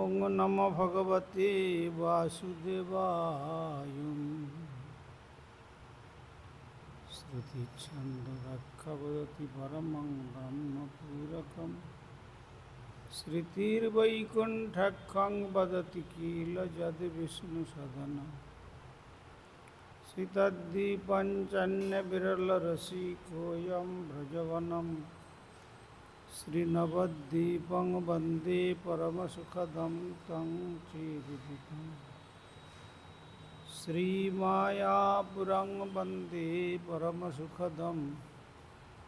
ओं नमो भगवते वासुदेवाय। श्रुतिछन्दोरक्षवदति परमं ब्रह्मपूरकं श्रुतिर्वैकुण्ठं वदति किल यद्विष्णुसदनं श्रीतद्दीपञ्चन्यविरलरसिकोऽयं व्रजवनं श्रीनवद्वीपं वन्दे परमसुखदं तं चिरविधिम् श्रीमायापुरं वन्दे परमसुखदं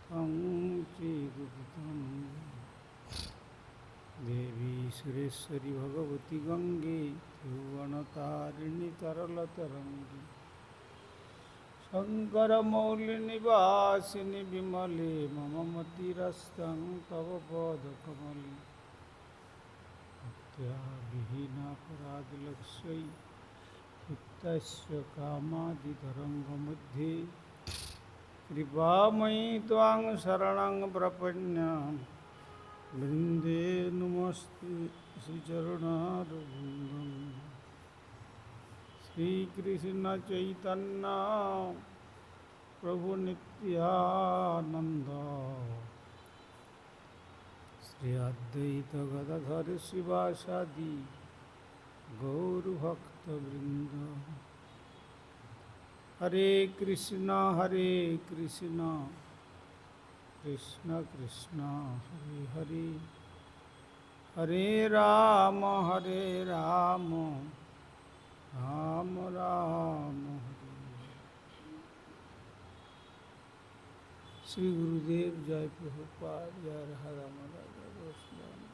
तं चिरविधिम् देवी सुरेश्वरी भगवती गंगे यौवनतारिणी तरलतरङ्गी शङ्करमौलिनिवासिनि विमले मम मतिरस्तं तव पदकमले भक्त्या विहीनापराधलक्ष्यै युक्तस्य कामादितरङ्गमध्ये कृपामयि त्वां शरणं प्रपन्ना वृन्दे नमस्ते श्रीचरणारविन्दं श्रीकृष्ण चैतन्य प्रभु नित्यानंद श्री अद्वैत गदाधर शिवासादि गौरभक्तवृंद। हरे कृष्ण कृष्ण कृष्ण हरे हरे, हरे राम राम राम हरे। श्री गुरुदेव जय प्रभुपाद, जय राधा दामोदर गोस्वामी।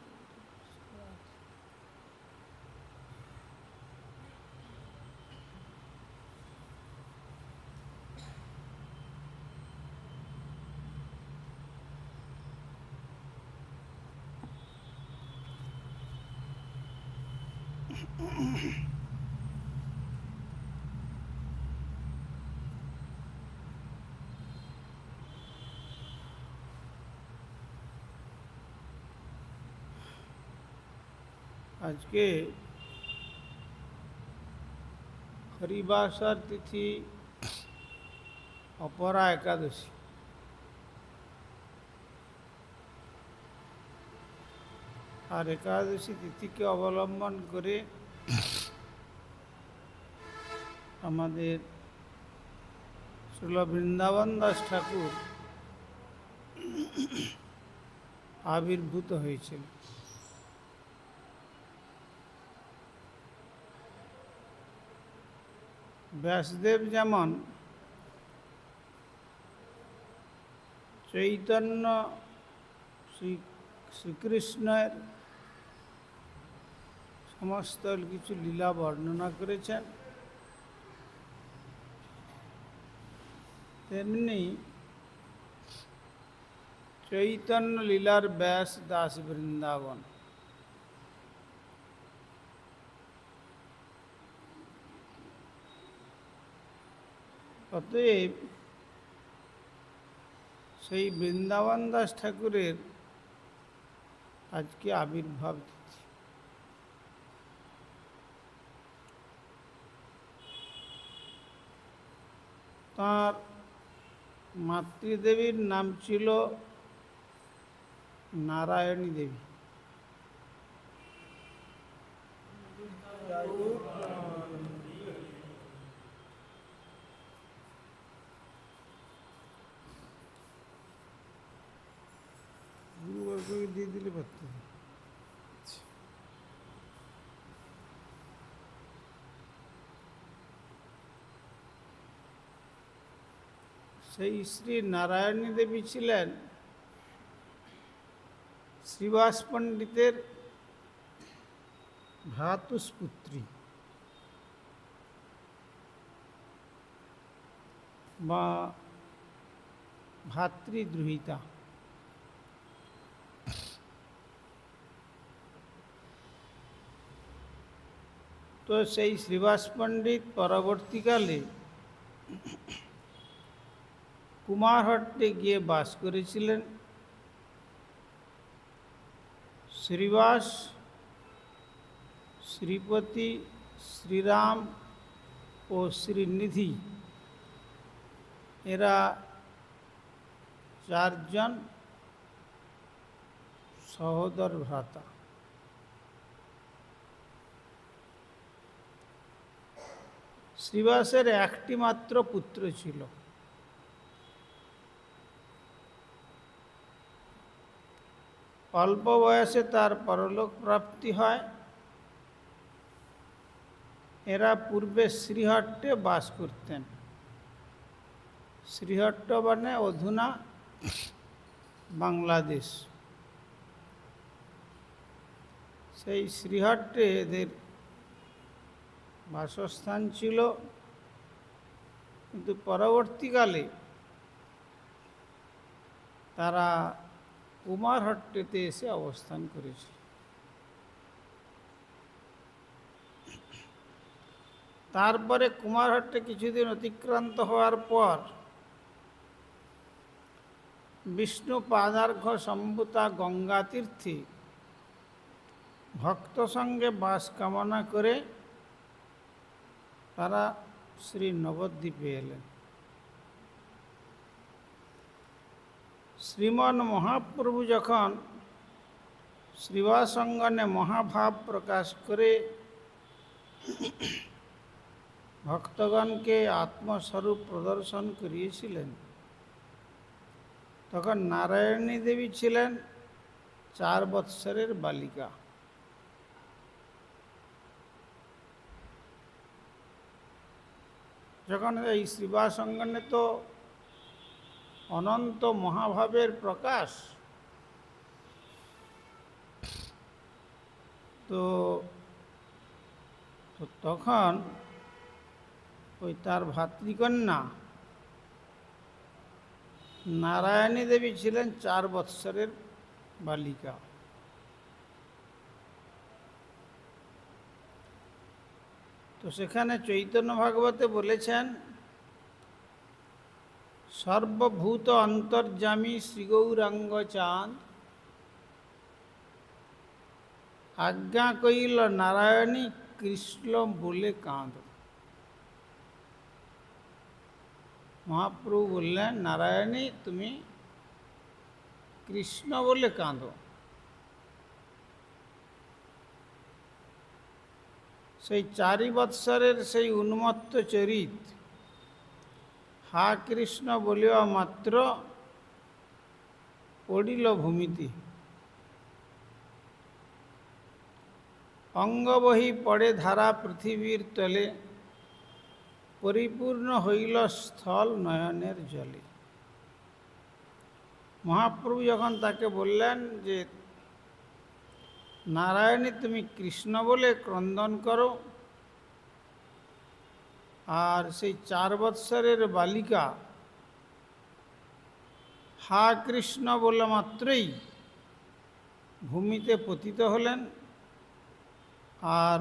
आज के हरिवासर तिथि अपरा एकादशी। और एकादशी तिथि के अवलम्बन करे हमारे श्रील बृंदावन दास ठाकुर आविर्भूत হয়েছিল। व्यासदेव যেমন चैतन्य শ্রীকৃষ্ণের সমস্ত কিছু লীলা বর্ণনা করেছেন, তেমনি চৈতন্য লীলার ব্যাস দাস বৃন্দাবন। অতএব সেই বৃন্দাবন দাস ঠাকুরের আজকে আবির্ভাব তিথি। তাঁর মাতৃদেবীর নাম ছিল নারায়ণী দেবী। দিয়ে দিলে পারতেন। সেই শ্রী নারায়ণী দেবী ছিলেন শ্রীবাস পণ্ডিতের ভ্রাতুষ্পুত্রী বা ভাতৃদ্রোহিতা। তো সেই শ্রীবাস পণ্ডিত পরবর্তীকালে কুমারহট্টে গিয়ে বাস করেছিলেন। শ্রীবাস শ্রীপতি, শ্রীরাম ও শ্রীনিধি এরা চারজন সহোদর ভ্রাতা। শ্রীবাসের একটি মাত্র পুত্র ছিল। অল্প বয়সে তার পরলোক প্রাপ্তি হয়। এরা পূর্বে শ্রীহট্টে বাস করতেন। শ্রীহট্ট মানে অধুনা বাংলাদেশ। সেই শ্রীহট্টে এদের বাসস্থান ছিল, কিন্তু পরবর্তীকালে তারা কুমারহট্টেতে এসে অবস্থান করেছিল। তারপরে কুমারহট্টে কিছুদিন অতিক্রান্ত হওয়ার পর বিষ্ণু পাদার্ঘ্য সম্ভূতা গঙ্গা তীর্থে ভক্ত সঙ্গে বাস কামনা করে তারা শ্রী নবদ্বীপে এলেন। শ্রীমন মহাপ্রভু যখন শ্রীবাসঙ্গনে মহাভাব প্রকাশ করে ভক্তগণকে আত্মস্বরূপ প্রদর্শন করিয়েছিলেন, তখন নারায়ণী দেবী ছিলেন 4 বৎসরের বালিকা। যখন এই শ্রীবাসঙ্গনে তো অনন্ত মহাভাবের প্রকাশ, তো তখন ওই তার ভাতৃকন্যা নারায়ণী দেবী ছিলেন 4 বৎসরের বালিকা। তো সেখানে চৈতন্য ভাগবতে বলেছেন, সর্বভূত অন্তর্যামী শ্রীগৌরাঙ্গ চাঁদ আজ্ঞা কইল নারায়ণী কৃষ্ণ বলে কাঁদ। মহাপ্রভু বললেন, নারায়ণী তুমি কৃষ্ণ বলে কাঁদো। সেই 4 বৎসরের সেই উন্মত্ত চরিত হা কৃষ্ণ বলিবা মাত্র পড়িল ভূমিতে। অঙ্গ বহি পড়ে ধারা পৃথিবীর তলে, পরিপূর্ণ হইল স্থল নয়নের জলে। মহাপ্রভু যখন তাকে বললেন যে নারায়ণী তুমি কৃষ্ণ বলে ক্রন্দন করো, আর সেই 4 বৎসরের বালিকা হা কৃষ্ণ বলে মাত্রই ভূমিতে পতিত হলেন, আর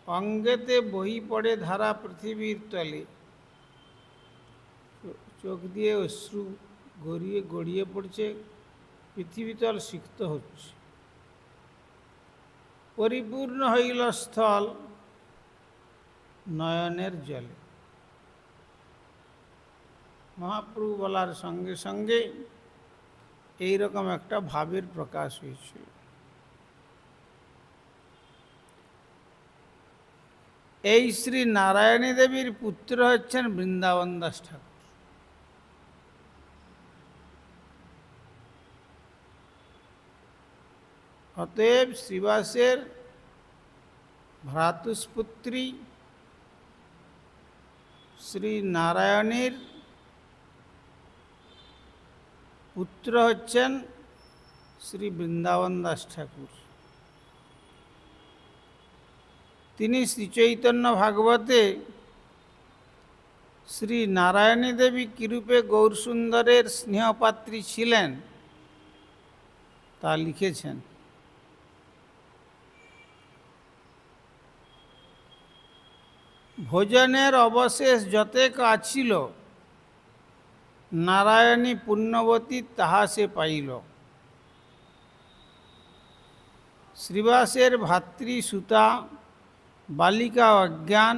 অঙ্গেতে বহি পড়ে ধারা পৃথিবীর তলে, চোখ দিয়ে অশ্রু গড়িয়ে পড়ছে, পৃথিবীতল সিক্ত হচ্ছে। পরিপূর্ণ হইল স্থল নয়নের জলে। মহাপ্রভু বলার সঙ্গে সঙ্গে এইরকম একটা ভাবের প্রকাশ হয়েছিল। এই শ্রী নারায়ণী দেবীর পুত্র হচ্ছেন বৃন্দাবন দাস ঠাকুর। অতএব শ্রীবাসের ভ্রাতুষ্পুত্রী শ্রী নারায়ণীর পুত্র হচ্ছেন শ্রী বৃন্দাবন দাস ঠাকুর। তিনি শ্রীচৈতন্য ভাগবতে শ্রী নারায়ণী দেবী কিরূপে গৌরসুন্দরের স্নেহপাত্রী ছিলেন তা লিখেছেন। ভোজনের অবশেষ যতেক আছিল, নারায়ণী পুণ্যবতী তাহা সে পাইল। শ্রীবাসের ভাতৃ সুতা বালিকা অজ্ঞান,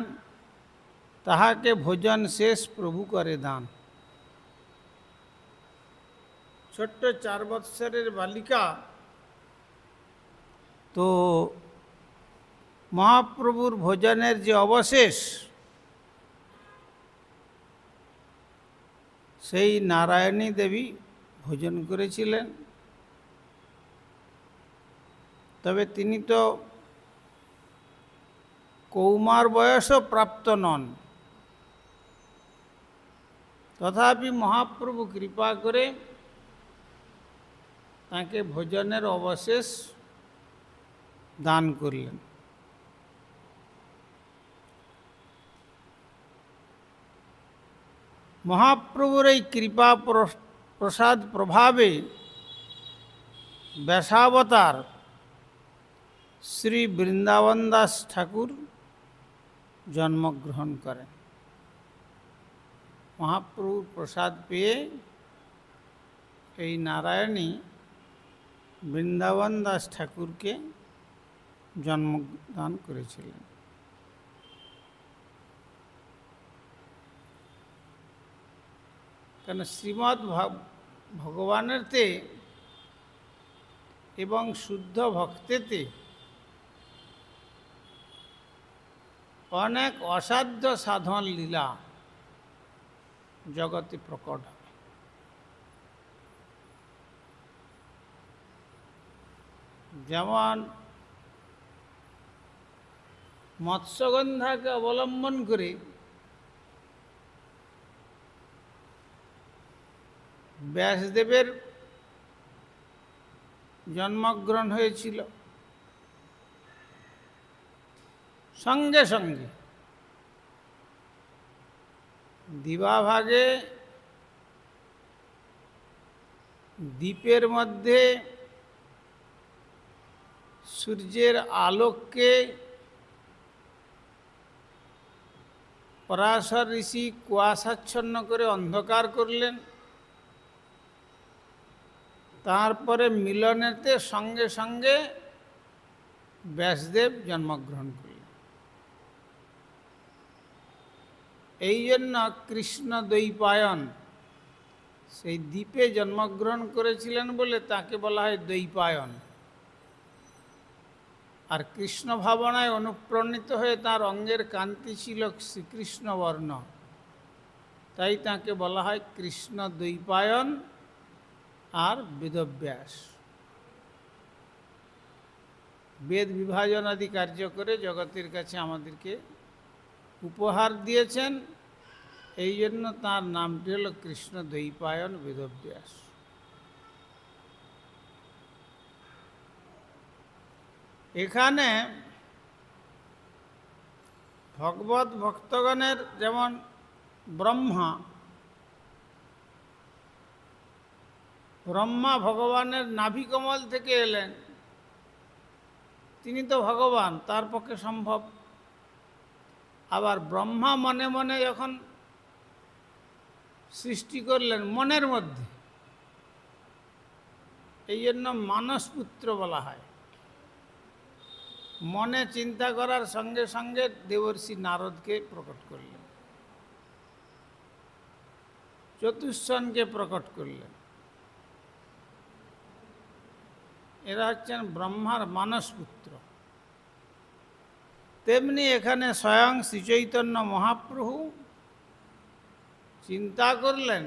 তাহাকে ভোজন শেষ প্রভু করে দান। ছোট্ট 4 বৎসরের বালিকা তো মহাপ্রভুর ভোজনের যে অবশেষ, সেই নারায়ণী দেবী ভোজন করেছিলেন। তবে তিনি তো কৌমার বয়সও প্রাপ্ত নন, তথাপি মহাপ্রভু কৃপা করে তাকে ভোজনের অবশেষ দান করলেন। মহাপ্রভুর এই কৃপা প্রসাদ প্রভাবে ব্যাসাবতার শ্রী বৃন্দাবন দাস ঠাকুর জন্মগ্রহণ করেন। মহাপ্রভুর প্রসাদ পেয়ে এই নারায়ণী বৃন্দাবন দাস ঠাকুরকে জন্মদান করেছিলেন। কেন শ্রীমদ্ ভগবানেরতে এবং শুদ্ধ ভক্তেতে অনেক অসাধ্য সাধন লীলা জগতে প্রকট হয়। যেমন মৎস্যগন্ধাকে অবলম্বন করে ব্যাসদেবের জন্মগ্রহণ হয়েছিল, সঙ্গে সঙ্গে দিবাভাগে দ্বীপের মধ্যে সূর্যের আলোককে পরাশর ঋষি কুয়াশাচ্ছন্ন করে অন্ধকার করলেন। তারপরে মিলনেতে সঙ্গে সঙ্গে ব্যাসদেব জন্মগ্রহণ করলেন। এই জন্য কৃষ্ণ দ্বৈপায়ন সেই দ্বীপে জন্মগ্রহণ করেছিলেন বলে তাকে বলা হয় দ্বৈপায়ন। আর কৃষ্ণ ভাবনায় অনুপ্রাণিত হয়ে তার অঙ্গের কান্তি ছিল শ্রীকৃষ্ণ বর্ণ, তাই তাকে বলা হয় কৃষ্ণ দ্বৈপায়ন আর বেদব্যাস। বেদ বিভাজন আদি কার্য করে জগতের কাছে আমাদেরকে উপহার দিয়েছেন, এই জন্য তাঁর নামটি হল কৃষ্ণ দ্বৈপায়ন বেদব্যাস। এখানে ভগবত ভক্তগণের যেমন ব্রহ্মা ভগবানের নাভিকমল থেকে এলেন, তিনি তো ভগবান, তার পক্ষে সম্ভব। আবার ব্রহ্মা মনে মনে যখন সৃষ্টি করলেন মনের মধ্যে, এই জন্য মানসপুত্র বলা হয়। মনে চিন্তা করার সঙ্গে সঙ্গে দেবর্ষি নারদকে প্রকট করলেন, চতুষ্ষণকে প্রকট করলেন। এরা হচ্ছেন ব্রহ্মার মানসপুত্র। তেমনি এখানে স্বয়ং শ্রীচৈতন্য মহাপ্রভু চিন্তা করলেন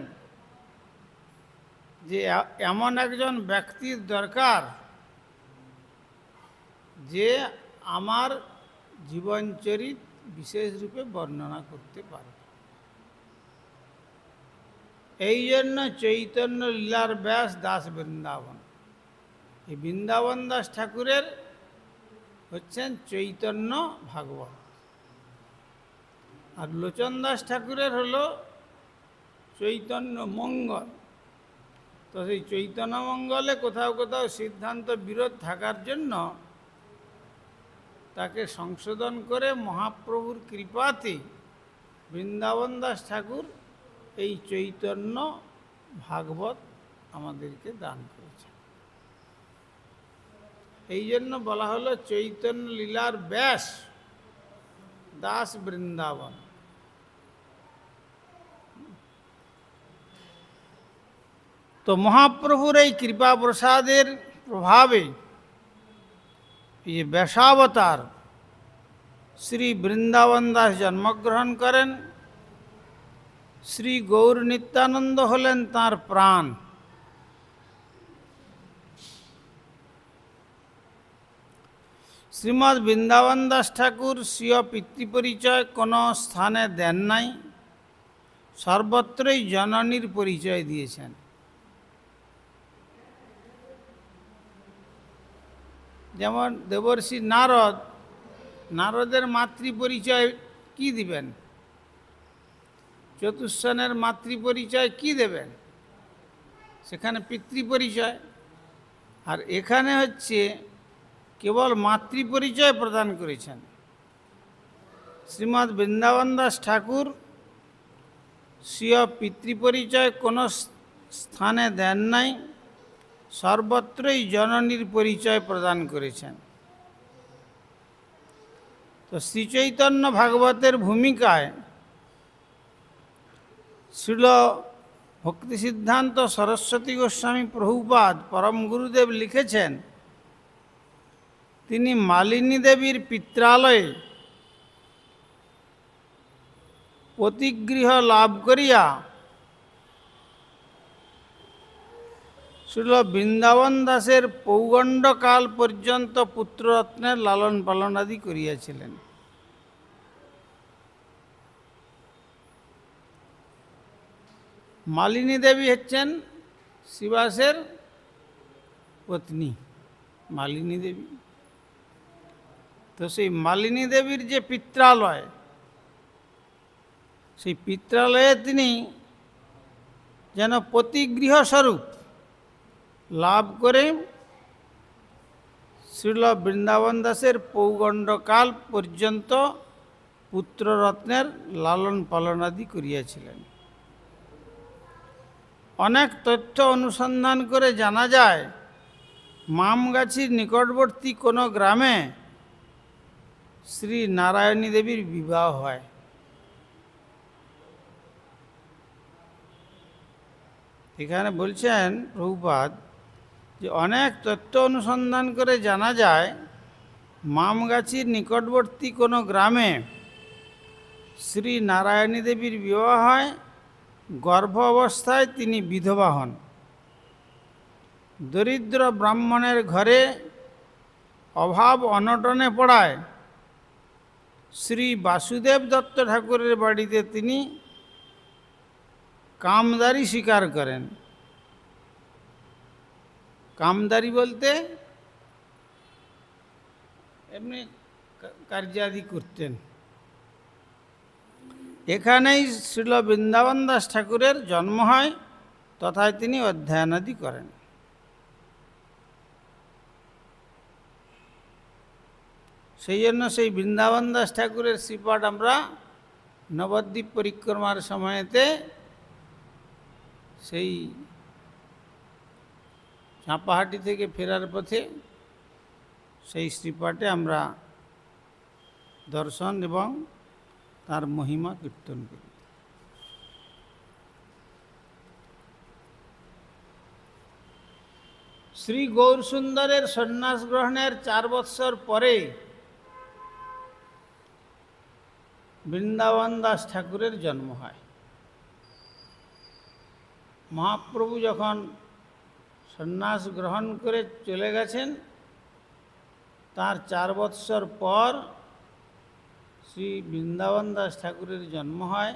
যে এমন একজন ব্যক্তির দরকার যে আমার জীবনচরিত বিশেষ রূপে বর্ণনা করতে পারে। এই জন্য চৈতন্য লীলার ব্যাস দাস বৃন্দাবন। এই বৃন্দাবন দাস ঠাকুরের হচ্ছেন চৈতন্য ভাগবত, আর লোচন দাস ঠাকুরের হলো চৈতন্য মঙ্গল। তো সেই চৈতন্য মঙ্গলে কোথাও কোথাও সিদ্ধান্ত বিরোধ থাকার জন্য তাকে সংশোধন করে মহাপ্রভুর কৃপাতে বৃন্দাবন দাস ঠাকুর এই চৈতন্য ভাগবত আমাদেরকে দান করেছেন। এই জন্য বলা হলো চৈতন্য লীলার ব্যাস দাস বৃন্দাবন। তো মহাপ্রভুর এই কৃপা প্রসাদের প্রভাবে এই যে ব্যাসাবতার শ্রী বৃন্দাবন দাস জন্মগ্রহণ করেন। শ্রী গৌর নিত্যানন্দ হলেন তাঁর প্রাণ। শ্রীমৎ বৃন্দাবন দাস ঠাকুর স্বীয় পিতৃপরিচয় কোনো স্থানে দেন নাই, সর্বত্রই জননীর পরিচয় দিয়েছেন। যেমন দেবর্ষি নারদ, নারদের মাতৃপরিচয় কি দিবেন? চতুষ্সনের মাতৃপরিচয় কি দেবেন? সেখানে পিতৃপরিচয়। আর এখানে হচ্ছে কেবল মাতৃপরিচয় প্রদান করেছেন। শ্রীমৎ বৃন্দাবন দাস ঠাকুর স্বীয় পিতৃপরিচয় কোনো স্থানে দেন নাই, সর্বত্রই জননীর পরিচয় প্রদান করেছেন। তো শ্রীচৈতন্য ভাগবতের ভূমিকায় শ্রীল ভক্তি সিদ্ধান্ত সরস্বতী গোস্বামী প্রভুপাদ পরম গুরুদেব লিখেছেন, তিনি মালিনী দেবীর পিত্রালয়ে পতিগৃহ লাভ করিয়া শ্রীল বৃন্দাবন দাসের পৌগণ্ডকাল পর্যন্ত পুত্ররত্নের লালন পালন আদি করিয়াছিলেন। মালিনী দেবী হচ্ছেন শ্রীবাসের পত্নী মালিনী দেবী। তো সেই মালিনী দেবীর যে পিত্রালয়, সেই পিত্রালয়ে তিনি যেন পতিগৃহ স্বরূপ লাভ করে শ্রীল বৃন্দাবন দাসের পৌগণ্ডকাল পর্যন্ত পুত্ররত্নের লালন পালনাদি করিয়াছিলেন। অনেক তথ্য অনুসন্ধান করে জানা যায়, মামগাছির নিকটবর্তী কোনো গ্রামে শ্রী নারায়ণী দেবীর বিবাহ হয়। এখানে বলছেন প্রভুপাদ যে অনেক তথ্য অনুসন্ধান করে জানা যায়, মামগাছির নিকটবর্তী কোনো গ্রামে শ্রী নারায়ণী দেবীর বিবাহ হয়। গর্ভ অবস্থায় তিনি বিধবা হন। দরিদ্র ব্রাহ্মণের ঘরে অভাব অনটনে পড়ায় শ্রী বাসুদেব দত্ত ঠাকুরের বাড়িতে তিনি কামদারি স্বীকার করেন। কামদারি বলতে এমনি কার্যাদি করতেন। এখানেই শ্রীল বৃন্দাবন দাস ঠাকুরের জন্ম হয়, তথায় তিনি অধ্যয়নাদি করেন। সেই জন্য সেই বৃন্দাবন দাস ঠাকুরের শ্রীপাঠ আমরা নবদ্বীপ পরিক্রমার সময়তে সেই চাঁপাহাটি থেকে ফেরার পথে সেই শ্রীপাঠে আমরা দর্শন এবং তার মহিমা কীর্তন করি। শ্রী গৌরসুন্দরের সন্ন্যাস গ্রহণের 4 বৎসর পরে বৃন্দাবন দাস ঠাকুরের জন্ম হয়। মহাপ্রভু যখন সন্ন্যাস গ্রহণ করে চলে গেছেন, তার 4 বৎসর পর শ্রী বৃন্দাবন দাস ঠাকুরের জন্ম হয়।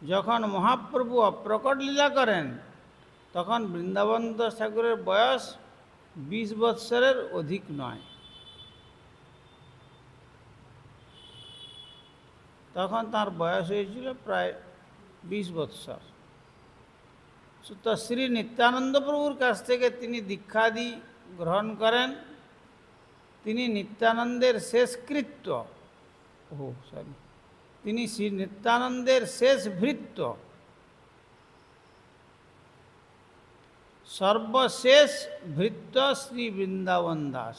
যখন মহাপ্রভু অপ্রকট লীলা করেন, তখন বৃন্দাবন দাস ঠাকুরের বয়স 20 বৎসরের অধিক নয়। তখন তার বয়স হয়েছিল প্রায় 20 বৎসর। তো শ্রী নিত্যানন্দ প্রভুর কাছ থেকে তিনি দীক্ষাদি গ্রহণ করেন। তিনি নিত্যানন্দের শেষকৃত্য তিনি শ্রী নিত্যানন্দের শেষ ভৃত্য। সর্বশেষ ভৃত্য শ্রী বৃন্দাবন দাস।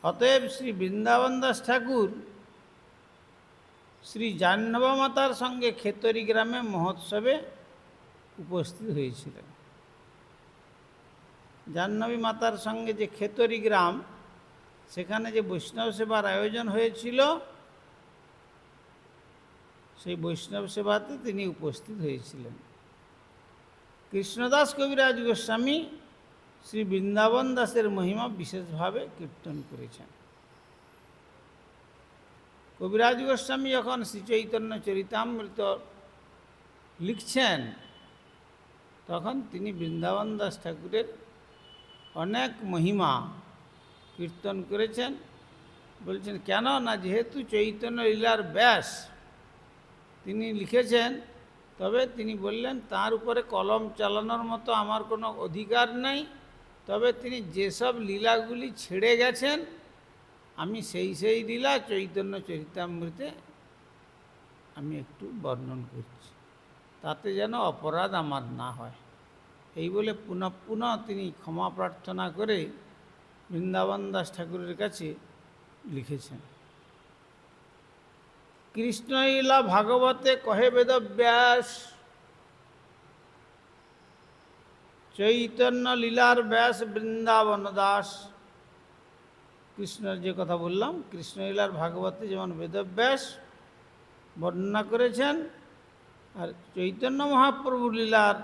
অতএব শ্রী বৃন্দাবন দাস ঠাকুর শ্রী জাহ্নবী মাতার সঙ্গে খেতরি গ্রামে মহোৎসবে উপস্থিত হয়েছিলেন। জাহ্নবী মাতার সঙ্গে যে খেতরি গ্রাম, সেখানে যে বৈষ্ণব সেবার আয়োজন হয়েছিল, সেই বৈষ্ণব সেবাতে তিনি উপস্থিত হয়েছিলেন। কৃষ্ণদাস কবিরাজ গোস্বামী শ্রী বৃন্দাবন দাসের মহিমা বিশেষভাবে কীর্তন করেছেন। কবিরাজ গোস্বামী যখন শ্রীচৈতন্য চরিতামৃত লিখছেন, তখন তিনি বৃন্দাবন দাস ঠাকুরের অনেক মহিমা কীর্তন করেছেন। বলছেন কেন না, যেহেতু চৈতন্য লীলার ব্যাস তিনি লিখেছেন, তবে তিনি বললেন তার উপরে কলম চালানোর মতো আমার কোনো অধিকার নেই, তবে তিনি যেসব লীলাগুলি ছেড়ে গেছেন, আমি সেই লীলা চৈতন্য চরিতামৃতে আমি একটু বর্ণন করছি, তাতে যেন অপরাধ আমার না হয়। এই বলে পুনঃ পুনঃ তিনি ক্ষমা প্রার্থনা করে বৃন্দাবন দাস ঠাকুরের কাছে লিখেছেন। কৃষ্ণলীলা ভাগবতে কহে বেদব্যাস, চৈতন্য লীলার ব্যাস বৃন্দাবন দাস। কৃষ্ণের যে কথা বললাম, কৃষ্ণলীলার ভাগবতে যেমন বেদব্যাস বর্ণনা করেছেন, আর চৈতন্য মহাপ্রভু লীলার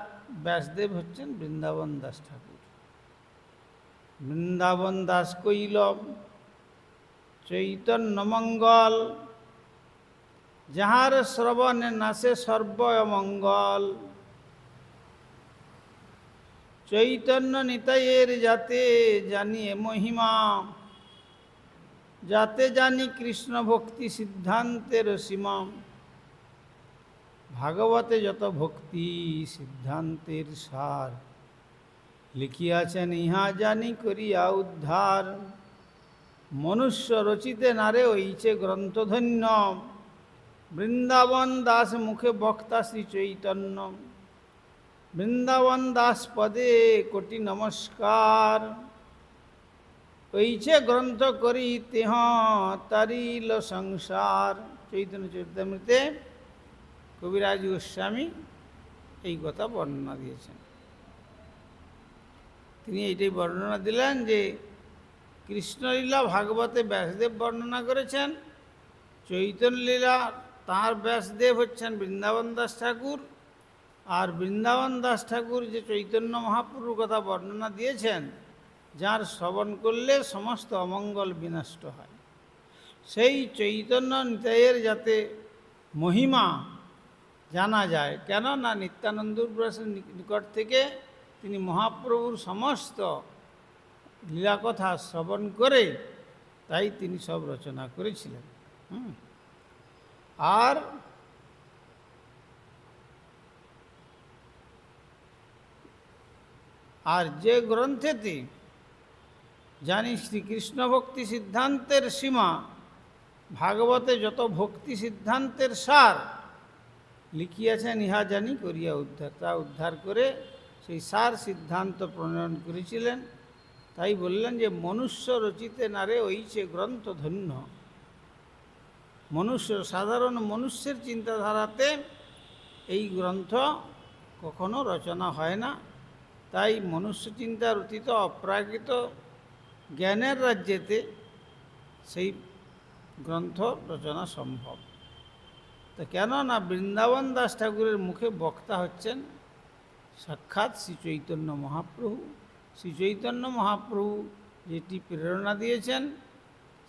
ব্যাসদেব হচ্ছেন বৃন্দাবন দাস ঠাকুর। বৃন্দাবন দাস কইল চৈতন্য মঙ্গল, যাহার শ্রবণে নাসে সর্ব অমঙ্গল। চৈতন্য নিতাইয়ের যাতে জানিয়ে মহিমা, যাতে জানি কৃষ্ণ ভক্তি সিদ্ধান্তের সীমা। ভাগবতে যত ভক্তি সিদ্ধান্তের সার, লিখিয়াছেন ইহা জানি করিয়া উদ্ধার। মনুষ্য রচিতে নারে ওইছে গ্রন্থধন্য, বৃন্দাবন দাস মুখে বক্তা শ্রী চৈতন্য। বৃন্দাবন দাস পদে কোটি নমস্কার, ওইছে গ্রন্থ করি তেহ তারিল সংসার। চৈতন্য চরিতামৃতে কবিরাজ গোস্বামী এই কথা বর্ণনা দিয়েছেন। তিনি এইটাই বর্ণনা দিলেন যে কৃষ্ণলীলা ভাগবতে ব্যাসদেব বর্ণনা করেছেন, চৈতন্য লীলা তাঁর ব্যাসদেব হচ্ছেন বৃন্দাবন দাস ঠাকুর, আর বৃন্দাবন দাস ঠাকুর যে চৈতন্য মহাপ্রভুর কথা বর্ণনা দিয়েছেন, যার শ্রবণ করলে সমস্ত অমঙ্গল বিনষ্ট হয়, সেই চৈতন্য নিতাইয়ের যাতে মহিমা জানা যায়। কেন না, নিত্যানন্দ প্রভুর নিকট থেকে তিনি মহাপ্রভুর সমস্ত লীলাকথা শ্রবণ করে তাই তিনি সব রচনা করেছিলেন। আর যে গ্রন্থেতে জানি শ্রীকৃষ্ণ ভক্তি সিদ্ধান্তের সীমা, ভাগবতে যত ভক্তি সিদ্ধান্তের সার, লিখিয়াছেন ইহা জানি করিয়া উদ্ধার। তা উদ্ধার করে সেই সার সিদ্ধান্ত প্রণয়ন করেছিলেন। তাই বললেন যে মনুষ্য রচিতে নারে ওইছে গ্রন্থ ধন্য। মনুষ্য, সাধারণ মনুষ্যের চিন্তাধারাতে এই গ্রন্থ কখনো রচনা হয় না। তাই মনুষ্য চিন্তার অতীত অপ্রাকৃত জ্ঞানের রাজ্যেতে সেই গ্রন্থ রচনা সম্ভব। তো কেন না, বৃন্দাবন দাস ঠাকুরের মুখে বক্তা হচ্ছেন সাক্ষাৎ শ্রী চৈতন্য মহাপ্রভু। শ্রী চৈতন্য মহাপ্রভু যেটি প্রেরণা দিয়েছেন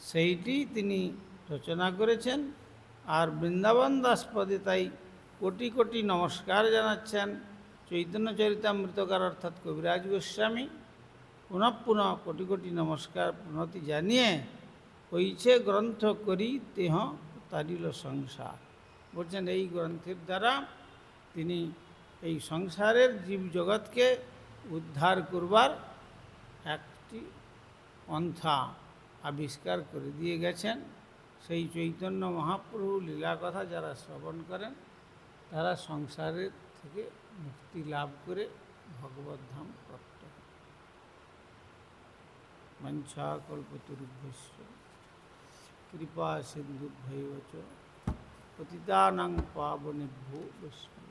সেইটি তিনি রচনা করেছেন। আর বৃন্দাবন দাস পদে তাই কোটি কোটি নমস্কার জানাচ্ছেন চৈতন্য চরিতামৃতকার অর্থাৎ কবিরাজ গোস্বামী। পুনঃ পুনঃ কোটি কোটি নমস্কার প্রণতি জানিয়ে ওইছে গ্রন্থ করি তেহ তারিল সংসার। বলছেন এই গ্রন্থের দ্বারা তিনি এই সংসারের জীব জগৎকে উদ্ধার করবার একটি পন্থা আবিষ্কার করে দিয়ে গেছেন। সেই চৈতন্য মহাপ্রভু লীলা কথা যারা শ্রবণ করেন, তারা সংসারের থেকে মুক্তি লাভ করে भगवत धाम प्राप्त हो। वंशाकल्पतरुभ्यश्च कृपा सिन्धुभ्यैव च पतितानां पावनेभ्यो वैष्णवेभ्यो।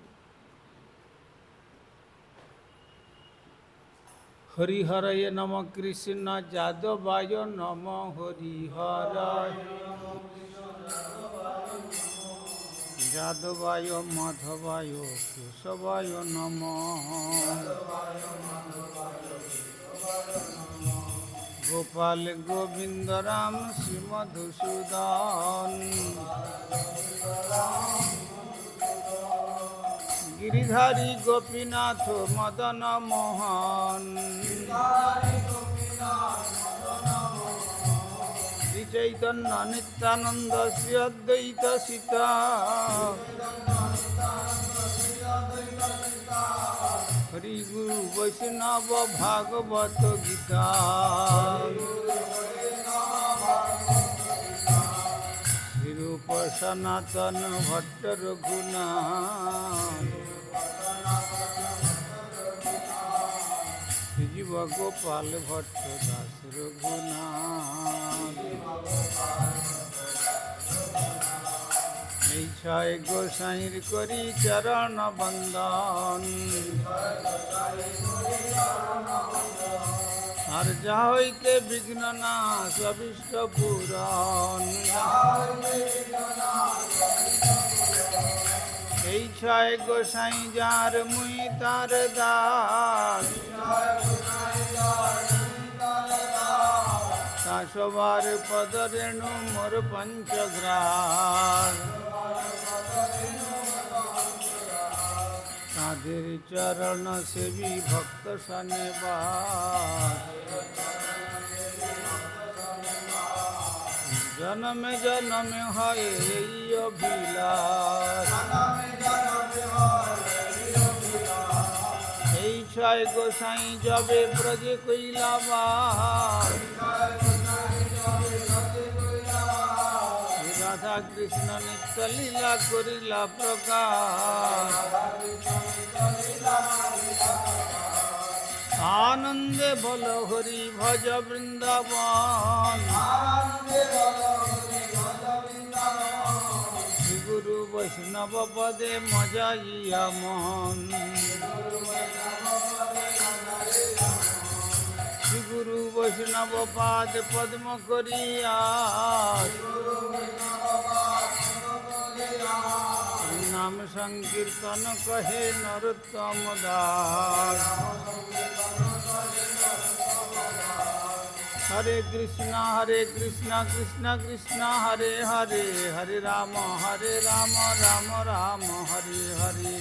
हरिहरये नमः कृष्ण जादवाय नमः हरिहराय जादवाय माधवाय केशवाय नमः गोपाल गोविंद राम श्री मधुसूदन गिरिधारी गोपीनाथ मदन मोहन श्री चैतन्य नित्यानंद श्री अद्वैत सीता हरि गुरु वैष्णव भागवत गीता रूप सनातन भट्ट रघुनाथ जीव गोपाल भट्ट दास रघुनाथ इच्छाय गोसाईर करी चरण बंदन আর যা হইতে বিঘ্ন নাশ অবিষ্ট পূরণ এই ছয় গোসাই যার মুই তার দাস তা সবার পদ রেণু মোর পঞ্চগ্রাস তাদের চরণ সেবী ভক্ত সনেবাস জনমে জনমে হয় এই অভিলাষ এই ছয় গোসাই যবে ব্রজে কইলা বাস রাধা কৃষ্ণ নিত্য লীলা করিলা প্রকাশ আনন্দে বল হরি ভজ বৃন্দাবন শ্রী গুরু বৈষ্ণব পদে মজাইয়া মন শ্রী গুরু বৈষ্ণব পাদ পদ্ম করিয়া নাম সংকীর্তন কহে নরোত্তম দাস হরে কৃষ্ণ কৃষ্ণ কৃষ্ণ হরে হরে হরে রাম রাম রাম হরে হরে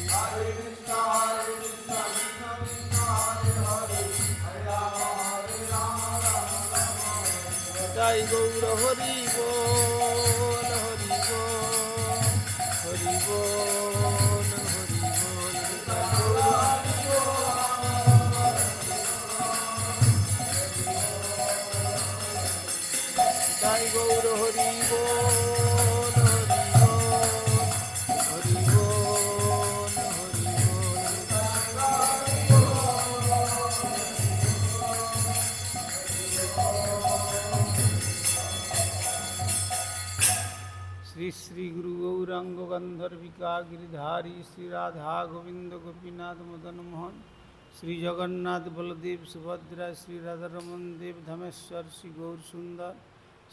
জয় গৌর হরি বল হরি বল হরি বল জয় গৌর হরি বল হরি বল হরি श्री श्री गुरु गौरांग गंधर्विका गिरिधारी श्री राधा गोविंद गोपीनाथ मदन मोहन श्री जगन्नाथ बलदेव सुभद्रा श्री राधा रमन देव धमेश्वर श्री गौर सुंदर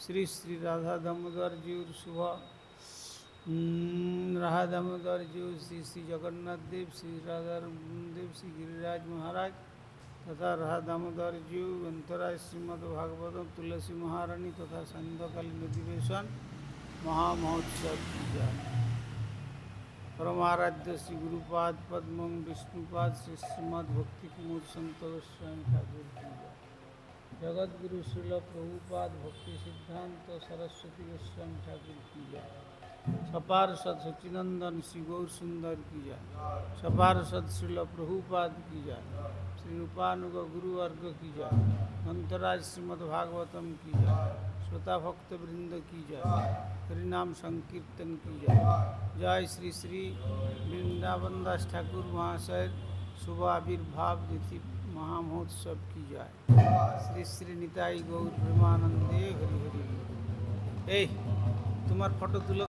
श्री श्री राधा दामोदर जीव शुभ राधा दामोदर जीव श्री श्री जगन्नाथ देव श्री राधा देव श्री गिरिराज महाराज तथा राधा दामोदर जीव अंतराय श्रीमद् भागवतम तुलसी महारानी तथा संध्याकालीन अधिवेशन महामहोत्सव की जय। परमाराध्य श्री गुरुपाद पद्म विष्णुपाद श्री श्रीमद् भक्ति कुमार संत गोस्वामी ठाकुर की जय। जगत गुरु श्रील प्रभुपाद भक्ति सिद्धांत सरस्वती गोस्वामी ठाकुर की जय। सपार्षद सचिनंदन श्री गौर सुंदर की जय। सपार्षद श्रील प्रभुपाद की जय। श्री रूपानुग गुरु वर्ग की जय। अंतराज श्रीमद् भागवतम की जय। श्रोता भक्त वृंद की जय। हरिनाम संकीर्तन की जय। जय श्री श्री वृंदावन दास ठाकुर महाशय शुभ आविर्भाव तिथि महामहोत्सव की जय। श्री श्री निताई गौर प्रेमानंदे हरि हरि। এই তোমার ফটো তুলো।